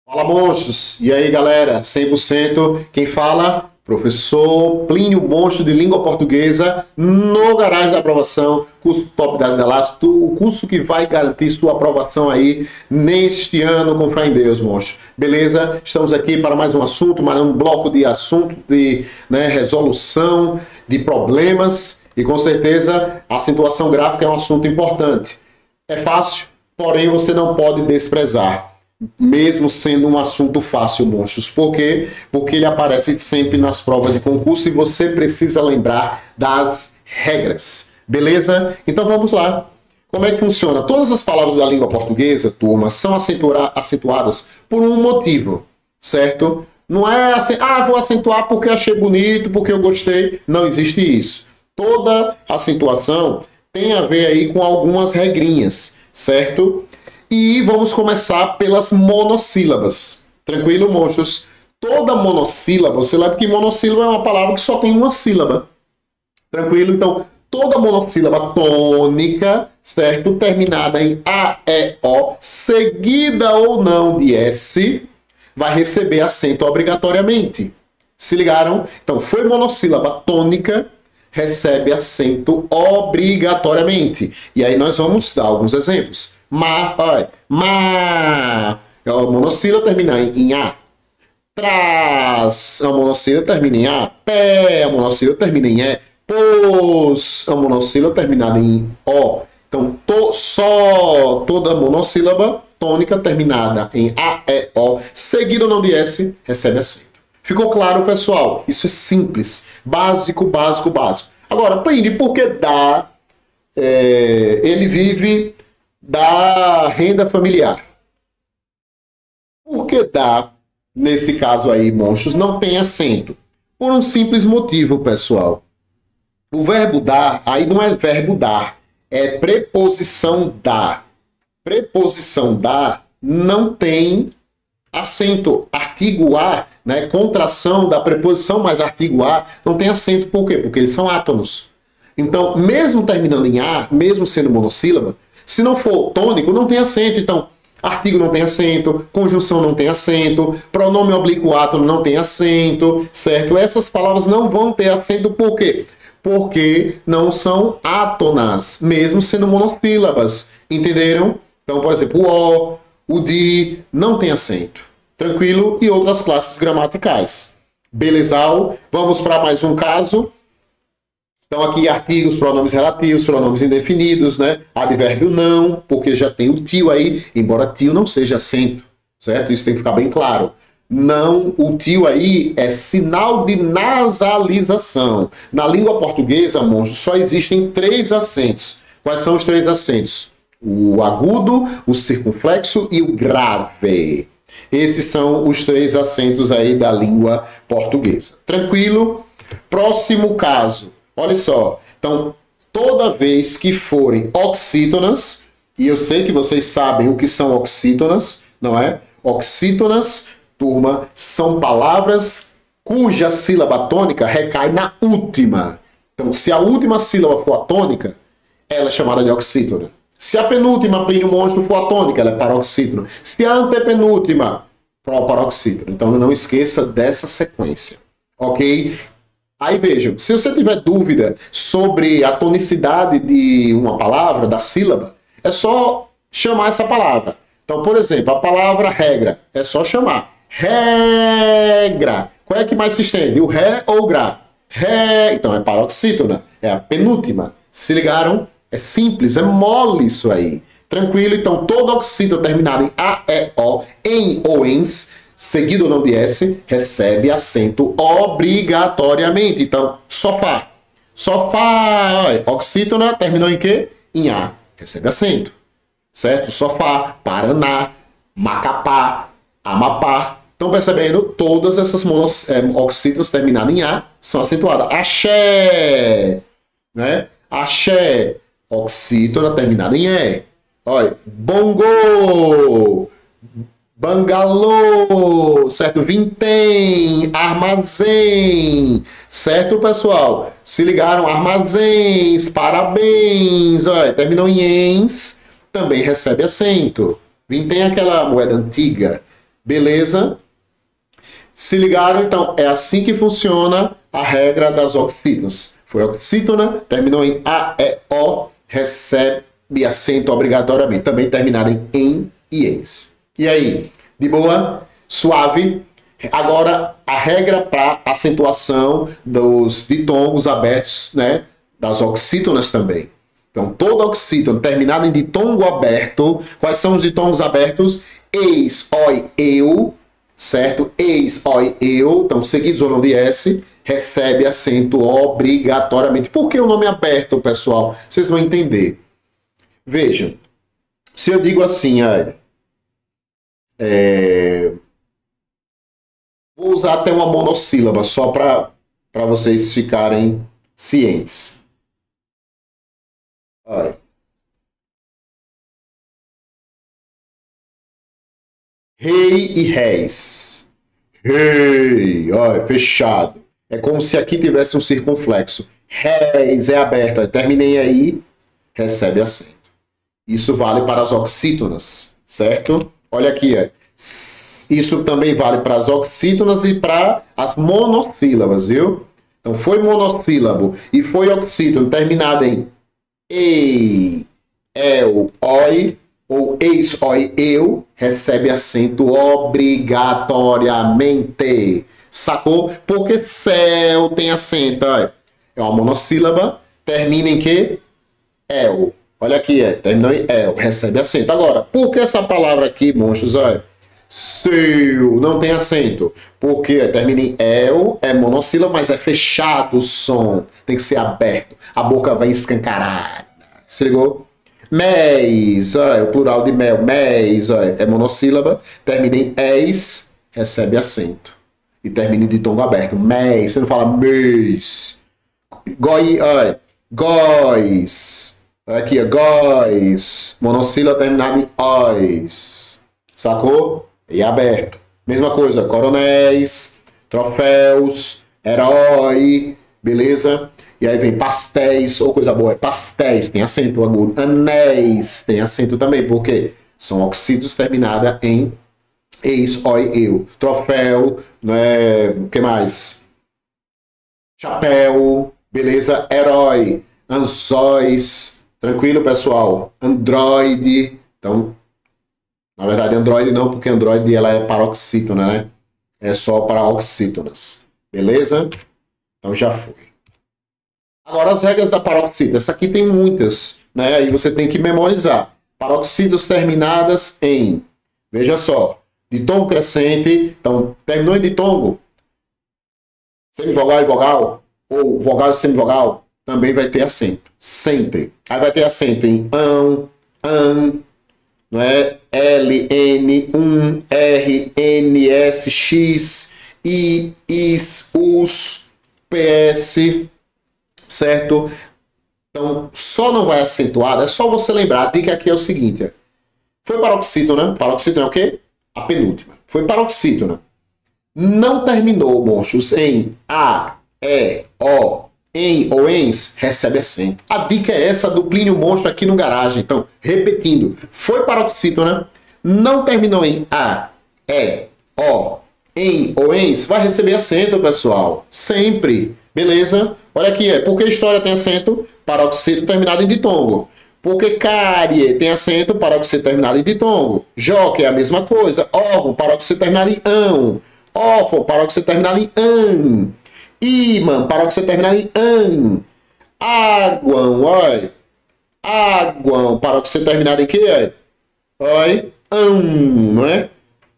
Fala, monstros! E aí, galera? 100%. Quem fala? Professor Plínio Monstro de Língua Portuguesa no Garagem da Aprovação, curso Top das Galáxias, o curso que vai garantir sua aprovação aí neste ano, com fé em Deus, monstro. Beleza? Estamos aqui para mais um assunto, mais um bloco de assunto de resolução de problemas e com certeza a acentuação gráfica é um assunto importante. É fácil, porém você não pode desprezar. Mesmo sendo um assunto fácil, monstros. Por quê? Porque ele aparece sempre nas provas de concurso e você precisa lembrar das regras. Beleza? Então vamos lá. Como é que funciona? Todas as palavras da língua portuguesa, turma, são acentuadas por um motivo, certo? Não é assim, vou acentuar porque achei bonito, porque eu gostei. Não existe isso. Toda acentuação tem a ver aí com algumas regrinhas, certo? E vamos começar pelas monossílabas. Tranquilo, monstros? Toda monossílaba, você lembra que monossílaba é uma palavra que só tem uma sílaba. Tranquilo? Então, toda monossílaba tônica, certo? Terminada em A, E, O, seguida ou não de S, vai receber acento obrigatoriamente. Se ligaram? Então, foi monossílaba tônica, recebe acento obrigatoriamente. E aí nós vamos dar alguns exemplos. Olha, é uma monossílaba termina em A. Traz, é uma monossílaba termina em A. Pé, é uma monossílaba termina em E. Pôs, é uma monossílaba terminada em O. Então, toda monossílaba tônica terminada em A, E, O, seguido ou não de S, recebe acento. Ficou claro, pessoal? Isso é simples. Básico, básico, básico. Agora, Plínio, por que ele vive da renda familiar? Por que nesse caso aí, monstros, não tem acento? Por um simples motivo, pessoal. O verbo dar, aí não é verbo dar, é preposição dar. Preposição dar não tem acento. Artigo A, né, contração da preposição mais artigo A, não tem acento. Por quê? Porque eles são átonos. Então, mesmo terminando em A, mesmo sendo monossílaba, se não for tônico, não tem acento. Então, artigo não tem acento, conjunção não tem acento, pronome oblíquo átono não tem acento, certo? Essas palavras não vão ter acento. Por quê? Porque não são átonas, mesmo sendo monossílabas. Entenderam? Então, por exemplo, o de não tem acento. Tranquilo? E outras classes gramaticais. Belezal? Vamos para mais um caso. Então aqui artigos, pronomes relativos, pronomes indefinidos, né? Advérbio não, porque já tem o tio aí, embora tio não seja acento, certo? Isso tem que ficar bem claro. Não, o tio aí é sinal de nasalização. Na língua portuguesa, monstro, só existem 3 acentos. Quais são os 3 acentos? O agudo, o circunflexo e o grave. Esses são os 3 acentos aí da língua portuguesa. Tranquilo? Próximo caso. Olha só. Então, toda vez que forem oxítonas, e eu sei que vocês sabem o que são oxítonas, não é? Oxítonas, turma, são palavras cuja sílaba tônica recai na última. Então, se a última sílaba for atônica, ela é chamada de oxítona. Se a penúltima, Plínio Monstro, for atônica, ela é paroxítona. Se a antepenúltima, paroxítona. Então não esqueça dessa sequência, ok? Aí vejam, se você tiver dúvida sobre a tonicidade de uma palavra, da sílaba, é só chamar essa palavra. Então, por exemplo, a palavra regra, é só chamar. Regra. Qual é que mais se estende? O ré ou o gra? Ré. Então é paroxítona, é a penúltima. Se ligaram? É simples, é mole isso aí. Tranquilo? Então, todo oxítona terminado em A, E, O, em ou ens, seguido ou não de S, recebe acento obrigatoriamente. Então, sofá. Sofá, olha, oxítona terminou em quê? Em A, recebe acento. Certo? Sofá, Paraná, Macapá, Amapá. Estão percebendo? Todas essas oxítonas terminadas em A são acentuadas. Axé, né? Axé, oxítona terminada em E. Olha, bongo, bangalô, certo? Vintém, armazém, certo, pessoal? Se ligaram? Armazéns, parabéns, olha, terminou em ens, também recebe acento. Vintém é aquela moeda antiga, Beleza? Se ligaram? Então, é assim que funciona a regra das oxítonas. Foi oxítona, terminou em A, E, O, recebe acento obrigatoriamente. Também terminado em e ens. E aí? De boa? Suave? Agora, a regra para acentuação dos ditongos abertos, né? Das oxítonas também. Então, toda oxítona terminada em ditongo aberto. Quais são os ditongos abertos? Eis, oi, eu, certo? Eis, oi, eu, então seguidos ou não de S, recebe acento obrigatoriamente. Por que o nome aberto, pessoal? Vocês vão entender. Vejam, se eu digo assim, vou usar até uma monossílaba, só para vocês ficarem cientes. Olha. Rei e réis. Rei, olha, fechado. É como se aqui tivesse um circunflexo. Réis é aberto. Olha, terminei aí, recebe acento. Isso vale para as oxítonas, certo? Olha aqui, ó. Isso também vale para as oxítonas e para as monossílabas, viu? Então, foi monossílabo e foi oxítono, terminado em ei, el, oi, ou eis, oi, eu, recebe acento obrigatoriamente. Sacou? Porque céu tem acento, ó. É uma monossílaba, termina em que? El. Olha aqui, terminou em el, recebe acento. Agora, por que essa palavra aqui, monstros, olha? Seu, não tem acento. Porque termina em el, é monossílaba, mas é fechado o som. Tem que ser aberto. A boca vai escancarada. Se ligou? Mês, ó, é o plural de mel. Mês, ó, é monossílaba. Termina em eis, recebe acento. E termina de tom aberto. Mês, você não fala mês. Goi, ó, góis. Aqui, ó, góis. Monossílaba terminado em ois. Sacou? E aberto. Mesma coisa, coronéis, troféus, herói, beleza? E aí vem pastéis, ou coisa boa, é pastéis, tem acento agudo. Anéis, tem acento também, porque são oxítonos terminada em eis, oi, eu. Troféu, né? O que mais? Chapéu, beleza? Herói, anzóis, tranquilo, pessoal? Android, então, na verdade, Android não, porque Android ela é paroxítona, né? É só para oxítonas, beleza? Então já foi. Agora as regras da paroxítona. Essa aqui tem muitas, né? Aí você tem que memorizar. Paroxítonas terminadas em, veja só, ditongo crescente. Então, terminou em ditongo, semivogal e vogal, ou vogal e semivogal, também vai ter acento. Sempre. Aí vai ter acento em an, não é? L, N, R, N, S, X, I, is, us, PS, certo? Então, só não vai acentuar, é só você lembrar. A dica aqui é o seguinte, foi paroxítona, paroxítona é o quê? A penúltima. Foi paroxítona. Não terminou, monstros, em A, E, O, em ou ens, recebe acento. A dica é essa do Plínio Monstro aqui no Garagem. Então, repetindo, foi paroxítona, não terminou em A, E, O, em ou ens, vai receber acento, pessoal. Sempre. Beleza? Olha aqui, por que história tem acento? Paroxítono terminado em ditongo. Porque cárie tem acento, paroxítono terminado em ditongo. Joque é a mesma coisa. Órgão, paroxítono terminado em ão. Órfão, paroxítono terminado em an. Imã, paroxítono terminado em an. Águão, oi. Águão, paroxítono terminado em quê? Oi. Não é?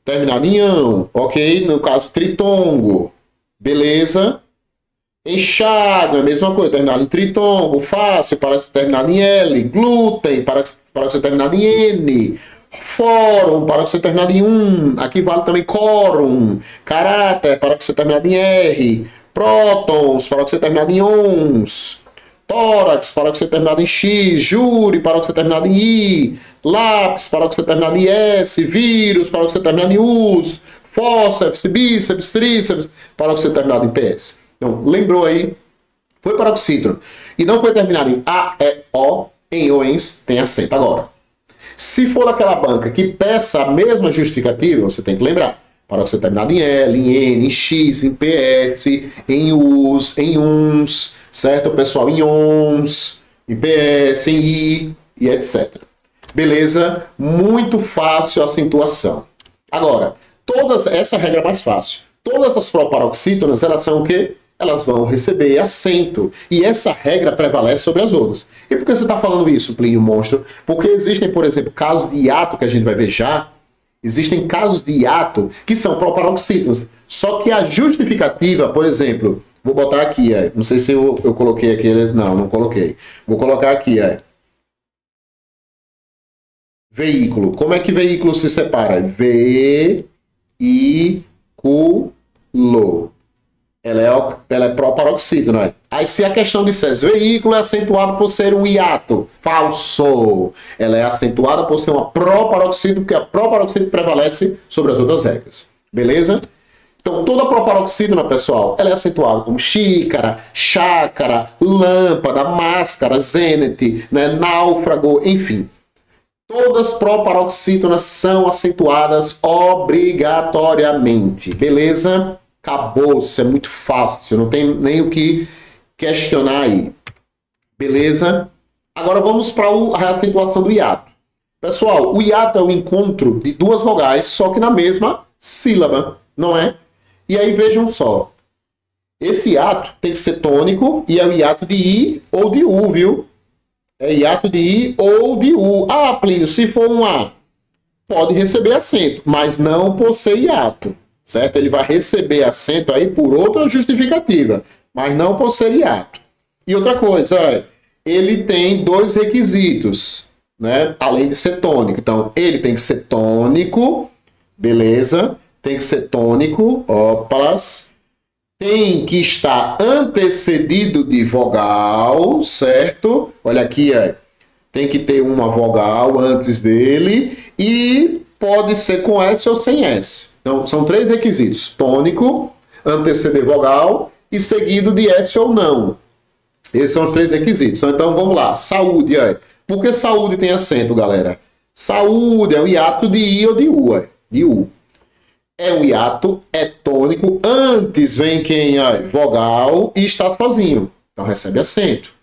Terminado em ão, ok? No caso, tritongo. Beleza? Enxágue, a mesma coisa, terminado em tritongo. Fácil, paroxítono terminado em L. Glúten, paroxítono terminado em N. Fórum, paroxítono terminado em aqui vale também quórum. Caráter, paroxítono terminado em R. Prótons, paroxítono terminado em ons. Tórax, paroxítono terminado em X. Júri, paroxítono terminado em I. Lápis, paroxítono terminado em S. Vírus, paroxítono terminado em us. Fórceps, bíceps, tríceps, paroxítono terminado em PS. Então, lembrou aí? Foi paroxítono. E não foi terminado em A, E, O, em ou ens, tem acento. Agora, se for daquela banca que peça a mesma justificativa, você tem que lembrar. Paróxido terminado em L, em N, em X, em PS, em US, em UNS, certo, pessoal? Em ONS, em PS, em I e etc. Beleza? Muito fácil a acentuação. Agora, essa regra é mais fácil. Todas as proparoxítonas, elas são o quê? Elas vão receber acento. E essa regra prevalece sobre as outras. E por que você está falando isso, Plínio Monstro? Porque existem, por exemplo, casos de hiato que a gente vai ver já. Existem casos de hiato que são proparoxítonas. Só que a justificativa, por exemplo, vou botar aqui, não sei se eu coloquei aqui, não coloquei. Vou colocar aqui, veículo. Como é que veículo se separa? Veículo. Ela é proparoxítono, né? Aí se a questão dissesse veículo é acentuado por ser um hiato, falso. Ela é acentuada por ser uma proparoxítono, porque a proparoxítono prevalece sobre as outras regras. Beleza? Então toda proparoxítona, pessoal, ela é acentuada como xícara, chácara, lâmpada, máscara, zênite, né, náufrago, enfim. Todas proparoxítonas são acentuadas obrigatoriamente. Beleza? Acabou-se, é muito fácil, não tem nem o que questionar aí. Beleza? Agora vamos para a acentuação do hiato. Pessoal, o hiato é o encontro de duas vogais, só que na mesma sílaba, não é? E aí vejam só. Esse hiato tem que ser tônico e é o hiato de I ou de U, viu? É hiato de I ou de U. Ah, Plínio, se for um A, pode receber acento, mas não por ser hiato. Certo? Ele vai receber acento aí por outra justificativa, mas não por ser hiato. E outra coisa, ele tem dois requisitos, né? Além de ser tônico. Então, ele tem que ser tônico, beleza? Tem que ser tônico, opas. Tem que estar antecedido de vogal, certo? Olha aqui, tem que ter uma vogal antes dele e pode ser com S ou sem S. Então, são três requisitos. Tônico, anteceder vogal e seguido de S ou não. Esses são os três requisitos. Então, vamos lá. Saúde. Por que saúde tem acento, galera? Saúde é um hiato de I ou de U. De U. É um hiato, é tônico. Antes vem quem? Vogal e está sozinho. Então, recebe acento.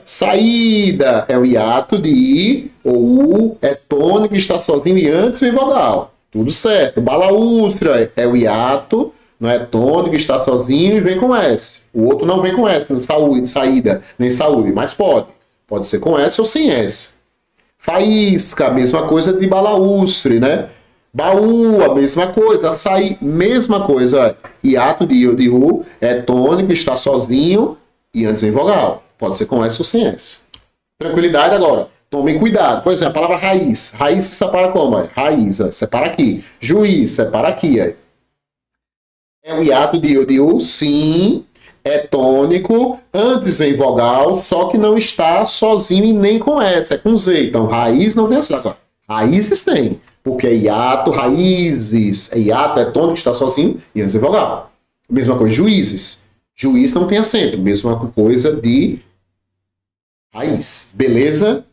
Saída é o hiato de I ou U, é tônico, está sozinho e antes vem vogal. Tudo certo. Balaústra é o hiato, não é tônico, está sozinho e vem com S. O outro não vem com S, não saúde, saída, nem saúde, mas pode. Pode ser com S ou sem S. Faísca, mesma coisa de balaústre, né? Baú, a mesma coisa. Açaí, mesma coisa. Hiato de I ou de U, é tônico, está sozinho e antes vem vogal. Pode ser com S ou sem S. Tranquilidade agora. Tomem cuidado. Por exemplo, a palavra raiz. Raiz se separa como? Raiz, separa aqui. Juiz, separa aqui. É um hiato de I ou de U? Sim. É tônico. Antes vem vogal, só que não está sozinho e nem com S. É com Z. Então, raiz não tem S. Agora, raízes tem. Porque é hiato, raízes. Hiato é tônico, está sozinho e antes vem vogal. Mesma coisa, juízes. Juiz não tem acento. Mesma coisa de raiz. Beleza?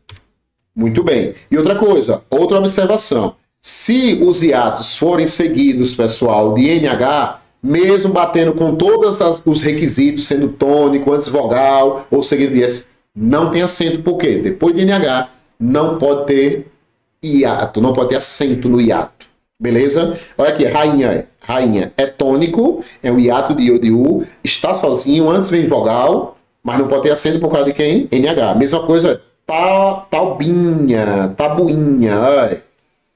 Muito bem. E outra coisa, outra observação. Se os hiatos forem seguidos, pessoal, de NH, mesmo batendo com todos os requisitos, sendo tônico, antes vogal ou seguido de S, não tem acento. Por quê? Depois de NH, não pode ter hiato, não pode ter acento no hiato. Beleza? Olha aqui, rainha. Rainha é tônico, é um hiato de I ou de U, está sozinho, antes vem vogal, mas não pode ter acento por causa de quem? NH. Mesma coisa, taubinha, tabuinha.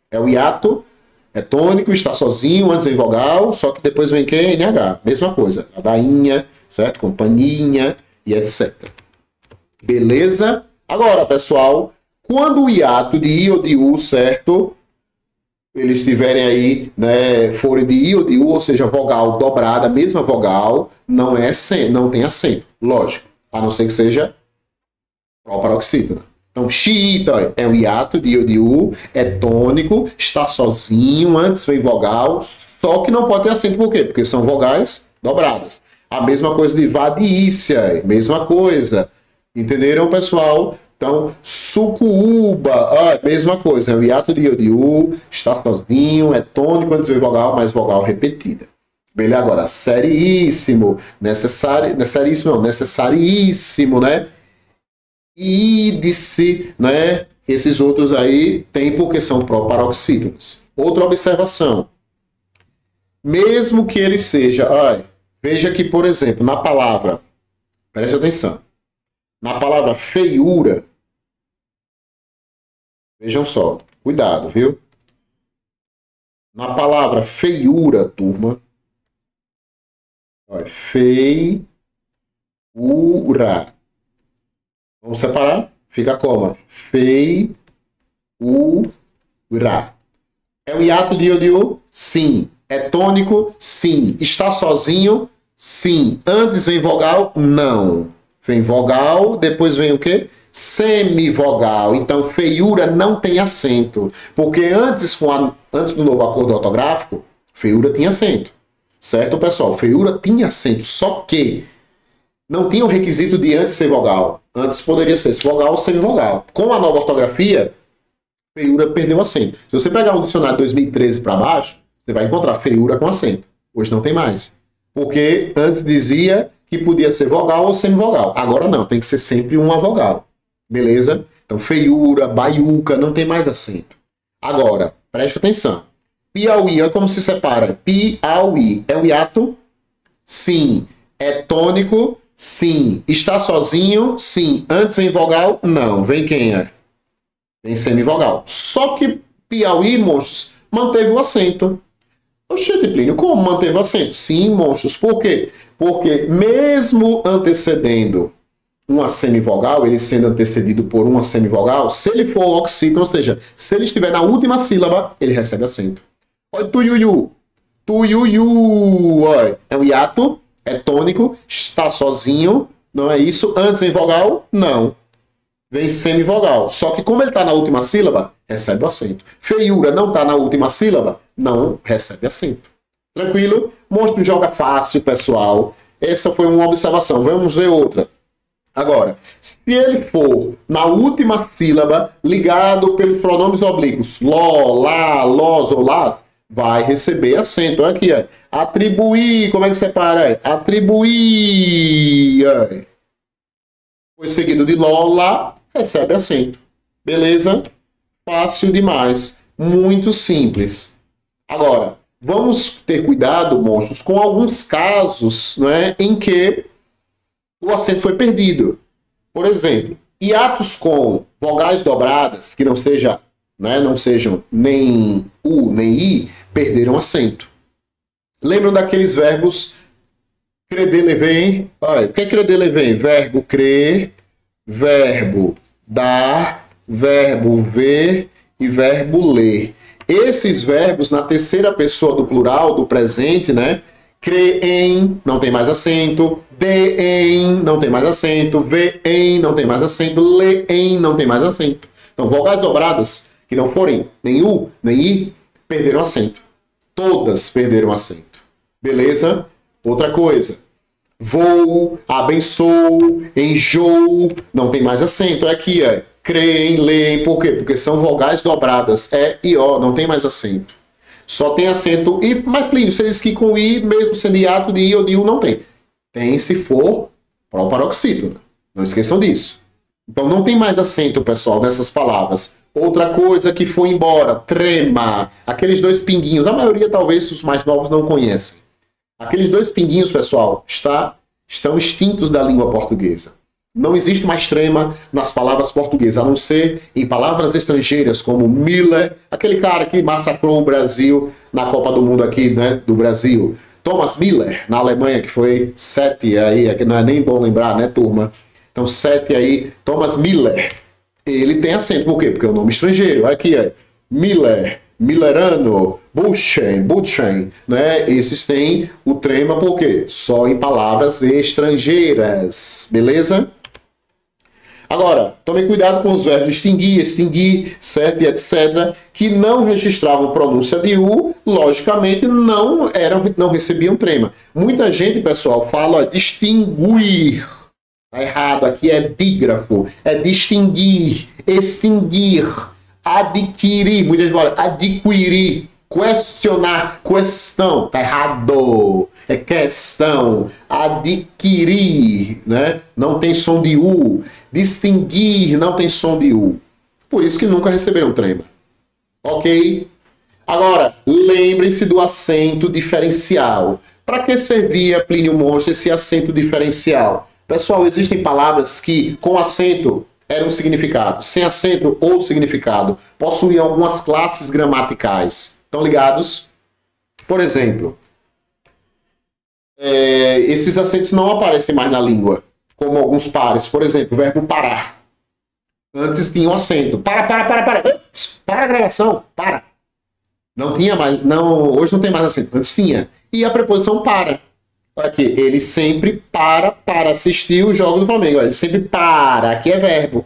É o hiato, é tônico, está sozinho, antes vem vogal, só que depois vem quem? NH. Mesma coisa, ladainha, certo? Companhia e etc. Beleza? Agora, pessoal, quando o hiato de I ou de U, certo? Eles estiverem aí, né, forem de I ou de U, ou seja, vogal dobrada, mesma vogal, não tem acento, lógico, a não ser que seja proparoxítona. Então, xiita é um hiato de I ou de U, é tônico, está sozinho, antes vem vogal, só que não pode ter acento, por quê? Porque são vogais dobradas. A mesma coisa de vadícia, mesma coisa. Entenderam, pessoal? Então, sucuúba, mesma coisa, é o hiato de I ou de U, está sozinho, é tônico antes de vogal, mas vogal repetida. Beleza? Agora, seríssimo, necessaríssimo, né? Ídice, né? Esses outros aí tem porque são proparoxítonos. Outra observação. Mesmo que ele seja, veja que, por exemplo, na palavra, preste atenção, na palavra feiura, vejam só, cuidado, viu? Na palavra feiura, turma, feiura. Vamos separar? Fica como? Feiura. É um hiato de I ou de U? Sim. É tônico? Sim. Está sozinho? Sim. Antes vem vogal? Não. Vem vogal, depois vem o quê? Semivogal. Então, feiura não tem acento. Porque antes do novo acordo ortográfico, feiura tinha acento. Certo, pessoal? Feiura tinha acento, só que não tinha o requisito de antes ser vogal. Antes poderia ser vogal ou semivogal. Com a nova ortografia, feiura perdeu acento. Se você pegar um dicionário de 2013 para baixo, você vai encontrar feiura com acento. Hoje não tem mais. Porque antes dizia que podia ser vogal ou semivogal. Agora não, tem que ser sempre uma vogal. Beleza? Então, feiura, baiuca, não tem mais acento. Agora, preste atenção. Piauí, olha como se separa. Piauí. É um hiato? Sim. É tônico? Sim. Está sozinho? Sim. Antes vem vogal? Não. Vem quem é? Vem semivogal. Só que Piauí, monstros, manteve o acento. Oxente, Plínio, como manteve o acento? Sim, monstros. Por quê? Porque mesmo antecedendo uma semivogal, ele sendo antecedido por uma semivogal, se ele for oxítono, ou seja, se ele estiver na última sílaba, ele recebe acento. Olha, tuiuiu. Tuiuiu. Olha, é um hiato, é tônico, está sozinho, não é isso? Antes vem vogal? Não. Vem semivogal. Só que como ele está na última sílaba, recebe o acento. Feiura não está na última sílaba, não recebe acento. Tranquilo? Monstro joga fácil, pessoal. Essa foi uma observação. Vamos ver outra. Agora, se ele for na última sílaba, ligado pelos pronomes oblíquos, ló, lá, lós ou las, vai receber acento. Olha aqui, ó. Atribuir, como é que separa? Atribuir. Foi seguido de ló, lá, recebe acento. Beleza? Fácil demais. Muito simples. Agora, vamos ter cuidado, monstros, com alguns casos, né, em que o acento foi perdido. Por exemplo, hiatos com vogais dobradas, que não sejam nem U nem I, perderam acento. Lembram daqueles verbos crer, lever? Olha, o que é crer, lever? Verbo crer, verbo dar, verbo ver e verbo ler. Esses verbos, na terceira pessoa do plural, do presente, né? Crer em, não tem mais acento. De em, não tem mais acento. Ver em, não tem mais acento. Ler em, não tem mais acento. Então, vogais dobradas, que não forem nem U, nem I, perderam acento. Todas perderam acento. Beleza? Outra coisa. Vou, abençoo, enjoo, não tem mais acento. É aqui, creem, leem. Por quê? Porque são vogais dobradas. É e O, não tem mais acento. Só tem acento I, mas Plínio, você diz que com I, mesmo sendo hiato de I ou de U, não tem. Tem se for proparoxítono. Não esqueçam disso. Então não tem mais acento, pessoal, nessas palavras. Outra coisa que foi embora, trema. Aqueles dois pinguinhos, a maioria talvez os mais novos não conhecem. Aqueles dois pinguinhos, pessoal, estão extintos da língua portuguesa. Não existe mais trema nas palavras portuguesas, a não ser em palavras estrangeiras, como Miller, aquele cara que massacrou o Brasil na Copa do Mundo aqui, né, do Brasil. Thomas Miller, na Alemanha, que foi 7 aí, que não é nem bom lembrar, né, turma? Então, 7 aí, Thomas Miller. Ele tem acento, por quê? Porque é um nome estrangeiro. Aqui é Miller, Millerano, Butchen, né? Esses têm o trema, por quê? Só em palavras estrangeiras, beleza? Agora, tome cuidado com os verbos extinguir, extinguir, certo, e etc., que não registravam pronúncia de U, logicamente não recebiam trema. Muita gente, pessoal, fala distinguir. Tá errado, aqui é dígrafo, é distinguir, extinguir, adquirir, muita gente fala adquirir, questionar, questão, tá errado, é questão, adquirir, né? Não tem som de U, distinguir, não tem som de U, por isso que nunca receberam trema, ok? Agora, lembrem-se do acento diferencial. Para que servia, Plínio Monstro, esse acento diferencial? Pessoal, existem palavras que com acento eram um significado, sem acento outro significado, possuíam algumas classes gramaticais. Estão ligados? Por exemplo, esses acentos não aparecem mais na língua, como alguns pares. Por exemplo, o verbo parar. Antes tinha um acento. Para. Ups, para a gravação, para. Não tinha mais, não, hoje não tem mais acento. Antes tinha. E a preposição para. Aqui, ele sempre para assistir o jogo do Flamengo. Ele sempre para. Aqui é verbo.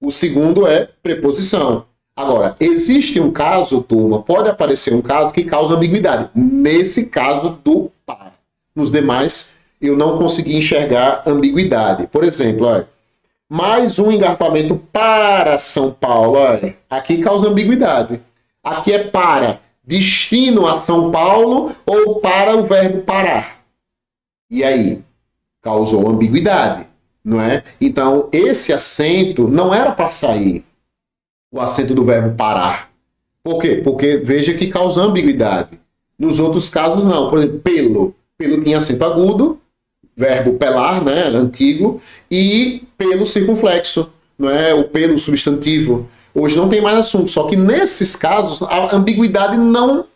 O segundo é preposição. Agora, existe um caso, turma, pode aparecer um caso que causa ambiguidade. Nesse caso do para. Nos demais, eu não consegui enxergar ambiguidade. Por exemplo, olha, mais um engarrafamento para São Paulo. Olha, aqui causa ambiguidade. Aqui é para destino a São Paulo ou para o verbo parar. E aí? Causou ambiguidade, não é? Então, esse acento não era para sair, o acento do verbo parar. Por quê? Porque veja que causa ambiguidade. Nos outros casos, não. Por exemplo, pelo. Pelo tinha acento agudo, verbo pelar, né? Antigo, e pelo circunflexo, não é? O pelo substantivo. Hoje não tem mais assunto, só que nesses casos a ambiguidade não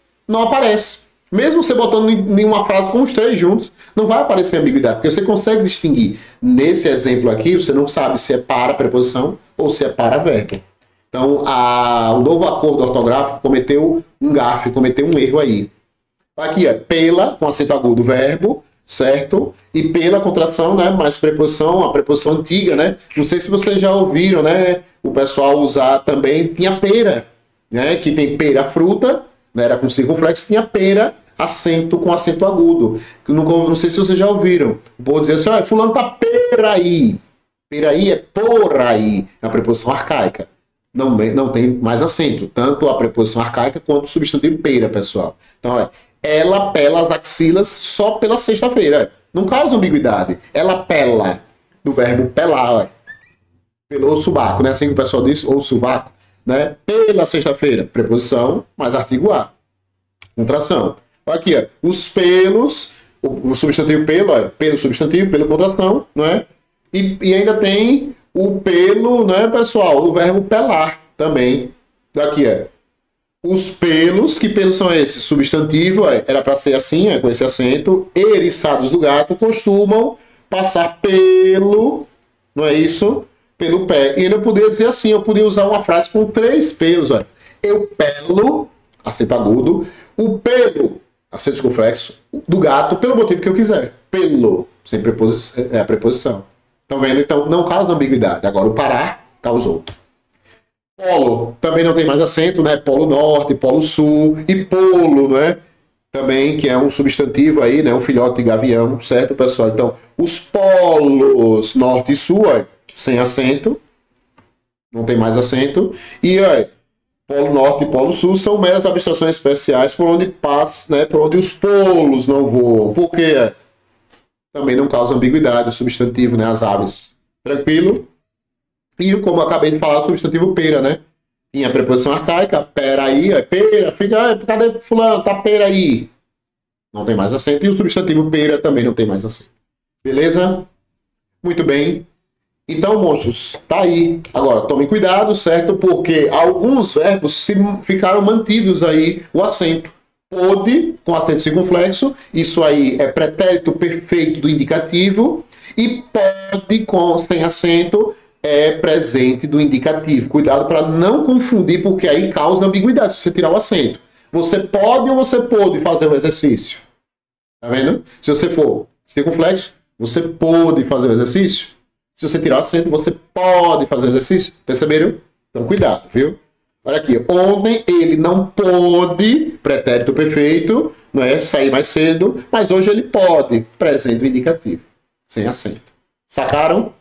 aparece. Mesmo você botando em uma frase com os três juntos, não vai aparecer ambiguidade, porque você consegue distinguir. Nesse exemplo aqui, você não sabe se é para preposição ou se é para verbo. Então, o novo acordo ortográfico cometeu um gafe, cometeu um erro aí. Aqui é pela, com acento agudo, verbo, certo? E pela contração, né? Mais preposição, a preposição antiga, né? Não sei se vocês já ouviram, né? O pessoal usar também, tinha pera, né? Que tem pera, fruta, né? Era com circunflexo, tinha pera, acento com acento agudo. Não sei se vocês já ouviram. O povo dizia assim, ah, fulano tá peraí. Peraí é por aí, é a preposição arcaica. Não tem mais acento, tanto a preposição arcaica quanto o substantivo pera, pessoal. Então, ela pela as axilas só pela sexta-feira. Não causa ambiguidade. Ela pela, do verbo pelar, pelou o sovaco, né? Assim que o pessoal diz, ou sovaco, né? Pela sexta-feira, preposição, mais artigo A. Contração. Aqui, ó, os pelos, o substantivo pelo, ó, pelo substantivo, pelo contração, né? E ainda tem o pelo, né, pessoal, do verbo pelar também. Aqui, ó. Os pelos, que pelos são esses? Substantivo, era para ser assim, com esse acento. Eriçados do gato costumam passar pelo, não é isso? Pelo pé. E ainda eu poderia dizer assim, eu poderia usar uma frase com três pelos. Ó. Eu pelo, acento agudo, o pelo, acento circunflexo, do gato, pelo motivo que eu quiser. Pelo, sem preposição, é a preposição. Estão vendo? Então, não causa ambiguidade. Agora, o parar causou. Polo, também não tem mais acento, né? Polo norte, polo sul e polo, né? Também, que é um substantivo aí, né? Um filhote de gavião, certo, pessoal? Então, os polos norte e sul, ó, sem acento, não tem mais acento. E, ó, polo norte e polo sul são meras abstrações especiais por onde passa, né? Por onde os polos não voam. Por quê? Também não causa ambiguidade o substantivo, né? As aves. Tranquilo? E como eu acabei de falar, o substantivo pera, né? Tinha a preposição arcaica, peraí, pera, filha, cadê fulano? Tá peraí. Não tem mais acento. E o substantivo pera também não tem mais acento. Beleza? Muito bem. Então, monstros, tá aí. Agora, tomem cuidado, certo? Porque alguns verbos ficaram mantidos aí o acento. Pode, com acento circunflexo, isso aí é pretérito perfeito do indicativo. E pode, sem acento, é presente do indicativo. Cuidado para não confundir, porque aí causa ambiguidade se você tirar o acento. Você pode ou você pode fazer o exercício? Tá vendo? Se você for circunflexo, você pode fazer o exercício. Se você tirar o acento, você pode fazer o exercício. Perceberam? Então, cuidado, viu? Olha aqui. Ontem ele não pôde, pretérito perfeito, não é? Sair mais cedo, mas hoje ele pode, presente do indicativo, sem acento. Sacaram?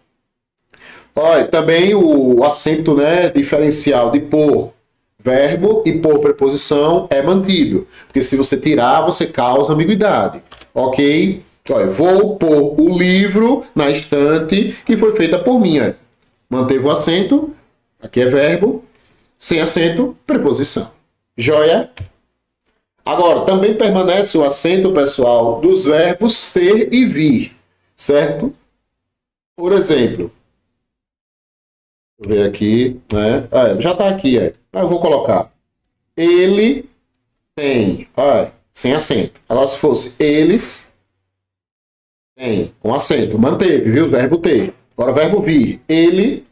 Olha, também o acento, né, diferencial de por verbo e por preposição é mantido. Porque se você tirar, você causa ambiguidade. Ok? Olha, vou pôr o livro na estante que foi feita por mim. Olha. Manteve o acento, aqui é verbo, sem acento, preposição. Joia? Agora, também permanece o acento, pessoal, dos verbos ter e vir, certo? Por exemplo, deixa eu ver aqui, né? Já está aqui, eu vou colocar. Ele tem, sem acento. Agora, se fosse eles têm, com acento, manteve, viu? O verbo ter. Agora, o verbo vir. Ele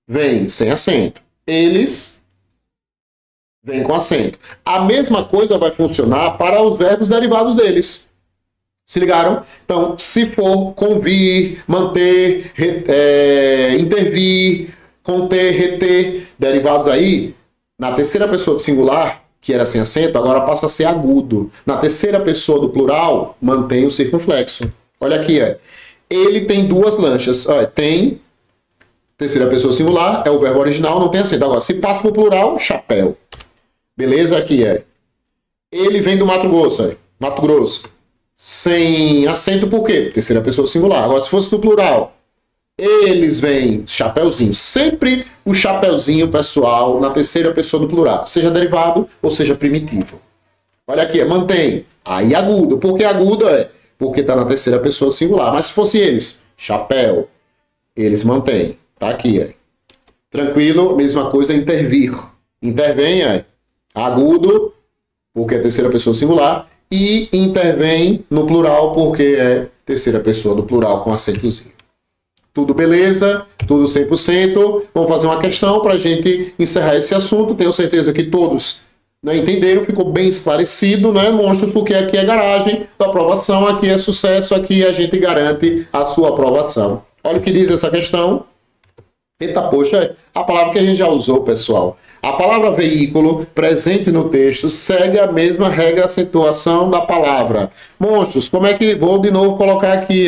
vem, sem acento. Eles vem com acento. A mesma coisa vai funcionar para os verbos derivados deles. Se ligaram? Então, se for convir, manter, intervir, conter, reter, derivados aí, na terceira pessoa do singular, que era sem acento, agora passa a ser agudo. Na terceira pessoa do plural, mantém o circunflexo. Olha aqui, ele tem duas lanchas. Tem, terceira pessoa singular, é o verbo original, não tem acento. Agora, se passa para o plural, chapéu. Beleza? Aqui ele vem do Mato Grosso, Mato Grosso. Sem acento por quê? Terceira pessoa singular. Agora, se fosse no plural, eles vêm, chapeuzinho. Sempre o chapeuzinho, pessoal, na terceira pessoa do plural. Seja derivado ou seja primitivo. Olha aqui, mantém. Aí agudo. Por que agudo? Porque está na terceira pessoa do singular. Mas se fosse eles, chapéu, eles mantêm. Tá aqui, Tranquilo? Mesma coisa, intervir. Intervém, agudo, porque é terceira pessoa do singular. E intervém no plural, porque é terceira pessoa do plural com acentozinho. Tudo beleza? Tudo 100%? Vamos fazer uma questão para a gente encerrar esse assunto. Tenho certeza que todos entenderam, ficou bem esclarecido, monstros? Porque aqui é garagem da aprovação, aqui é sucesso, aqui a gente garante a sua aprovação. Olha o que diz essa questão. Eita, poxa, a palavra que a gente já usou, pessoal. A palavra veículo, presente no texto, segue a mesma regra acentuação da palavra. Monstros, como é que... Vou de novo colocar aqui,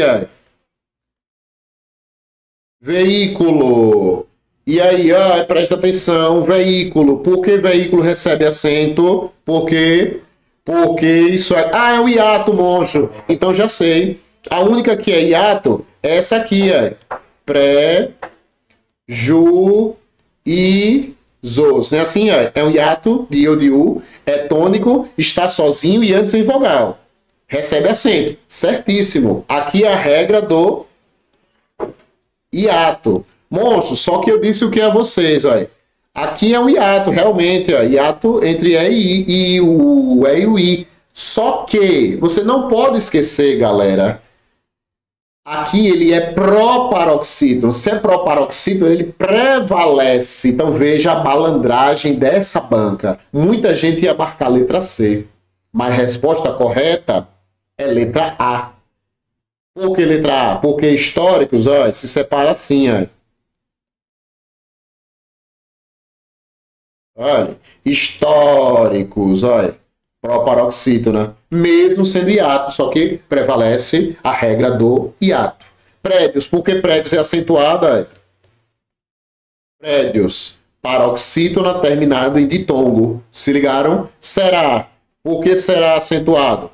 Veículo. E aí, presta atenção, veículo. Por que veículo recebe acento? Porque isso é... é o hiato, monstro. Então já sei. A única que é hiato é essa aqui, Prejuízos. Não é assim, é um hiato de eu, de u, é tônico, está sozinho e antes em vogal. Recebe acento. Certíssimo. Aqui é a regra do hiato. Monstro, só que eu disse o que a vocês, Aqui é um hiato, realmente, hiato entre e e o e e o i. Só que você não pode esquecer, galera, aqui ele é proparoxítono. Se é proparoxítono, ele prevalece. Então veja a malandragem dessa banca. Muita gente ia marcar a letra C. Mas a resposta correta é letra A. Por que letra A? Porque históricos, se separa assim, Olha, históricos, proparoxítona, mesmo sendo hiato, só que prevalece a regra do hiato. Prédios, porque prédios é acentuada, Prédios, paroxítona terminado em ditongo. Se ligaram? Será. Por que será acentuado?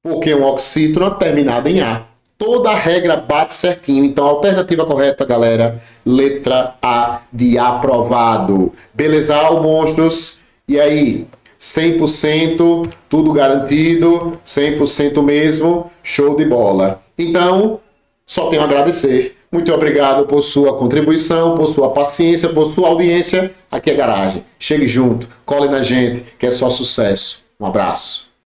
Porque é um oxítona terminado em A. Toda a regra bate certinho. Então, a alternativa correta, galera, letra A de aprovado. Beleza, monstros? E aí, 100%, tudo garantido, 100% mesmo, show de bola. Então, só tenho a agradecer. Muito obrigado por sua contribuição, por sua paciência, por sua audiência. Aqui é Garagem. Chegue junto, cole na gente, que é só sucesso. Um abraço.